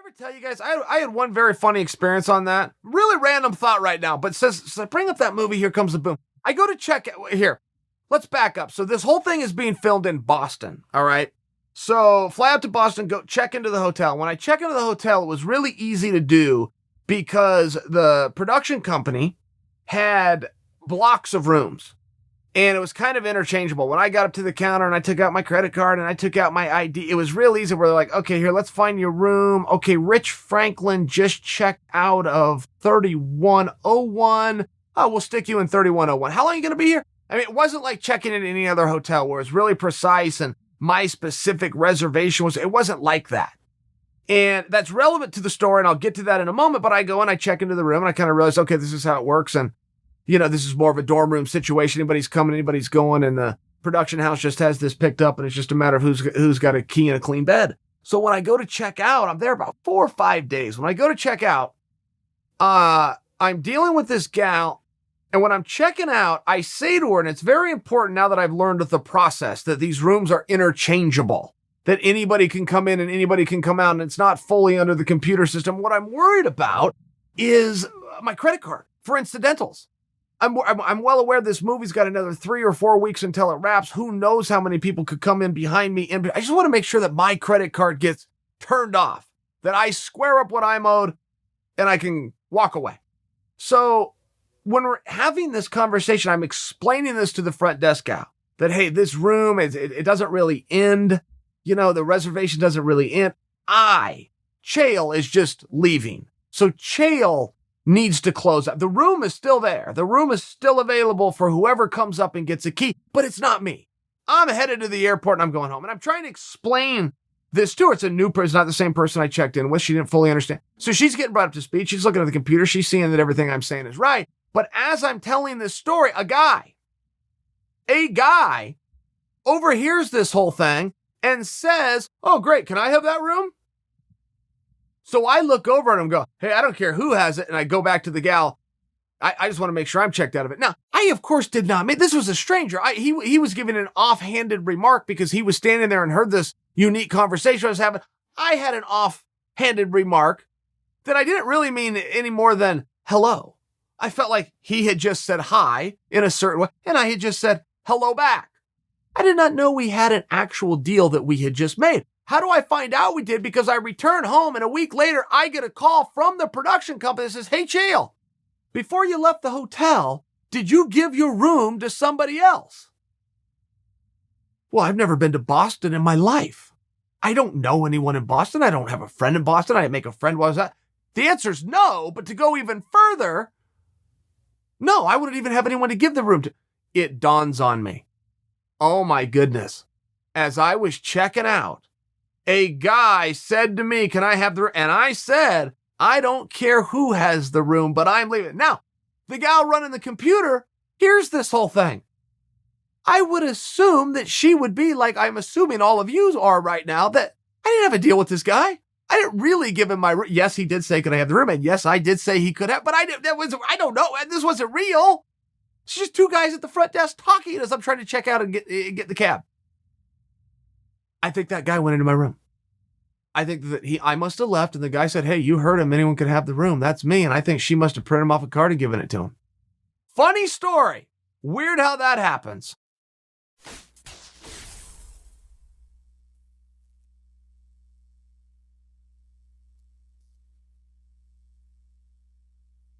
ever tell you guys, I had one very funny experience on that. Really random thought right now, but says, bring up that movie, Here Comes the Boom. I go to check, here, let's back up. So this whole thing is being filmed in Boston, all right? So fly out to Boston, go check into the hotel. When I check into the hotel, it was really easy to do because the production company had blocks of rooms. And it was kind of interchangeable. When I got up to the counter and I took out my credit card and I took out my ID, it was real easy where they're like, okay, here, let's find your room. Okay, Rich Franklin just checked out of 3101. Oh, we'll stick you in 3101. How long are you going to be here? I mean, it wasn't like checking in any other hotel where it's really precise and my specific reservation it wasn't like that. And that's relevant to the story, and I'll get to that in a moment, but I go and I check into the room and I kind of realize, okay, this is how it works. And this is more of a dorm room situation. Anybody's coming, anybody's going, and the production house just has this picked up, and it's just a matter of who's got a key and a clean bed. So when I go to check out, I'm there about 4 or 5 days. When I go to check out, I'm dealing with this gal, and when I'm checking out, I say to her, and it's very important now that I've learned the process, that these rooms are interchangeable, that anybody can come in and anybody can come out, and it's not fully under the computer system. What I'm worried about is my credit card for incidentals. I'm well aware this movie's got another 3 or 4 weeks until it wraps. Who knows how many people could come in behind me. And I just want to make sure that my credit card gets turned off, that I square up what I'm owed and I can walk away. So when we're having this conversation, I'm explaining this to the front desk gal that, hey, this room, it doesn't really end. The reservation doesn't really end. Chael is just leaving. So Chael needs to close up. The room is still there. The room is still available for whoever comes up and gets a key, but it's not me. I'm headed to the airport and I'm going home. And I'm trying to explain this to her. It's a new person, not the same person I checked in with. She didn't fully understand. So she's getting brought up to speed. She's looking at the computer. She's seeing that everything I'm saying is right. But as I'm telling this story, a guy overhears this whole thing and says, oh, great. Can I have that room? So I look over at him and go, hey, I don't care who has it. And I go back to the gal. I just want to make sure I'm checked out of it. Now, I, of course, did not. This was a stranger. He was giving an offhanded remark because he was standing there and heard this unique conversation I was having. I had an offhanded remark that I didn't really mean any more than hello. I felt like he had just said hi in a certain way, and I had just said hello back. I did not know we had an actual deal that we had just made. How do I find out we did? Because I return home and a week later, I get a call from the production company that says, hey, Chael, before you left the hotel, did you give your room to somebody else? Well, I've never been to Boston in my life. I don't know anyone in Boston. I don't have a friend in Boston. I didn't make a friend. What was that? The answer is no, but to go even further, no, I wouldn't even have anyone to give the room to. It dawns on me. Oh my goodness. As I was checking out, a guy said to me, can I have the room? And I said, I don't care who has the room, but I'm leaving. Now, the gal running the computer hears this whole thing. I would assume that she would be like I'm assuming all of you are right now, that I didn't have a deal with this guy. I didn't really give him my room. Yes, he did say, could I have the room? And yes, I did say he could have, but I don't know. This wasn't real. It's just two guys at the front desk talking as I'm trying to check out and get the cab. I think that guy went into my room. I think that I must have left and the guy said, hey, you heard him. Anyone could have the room. That's me. And I think she must have printed him off a card and given it to him. Funny story. Weird how that happens.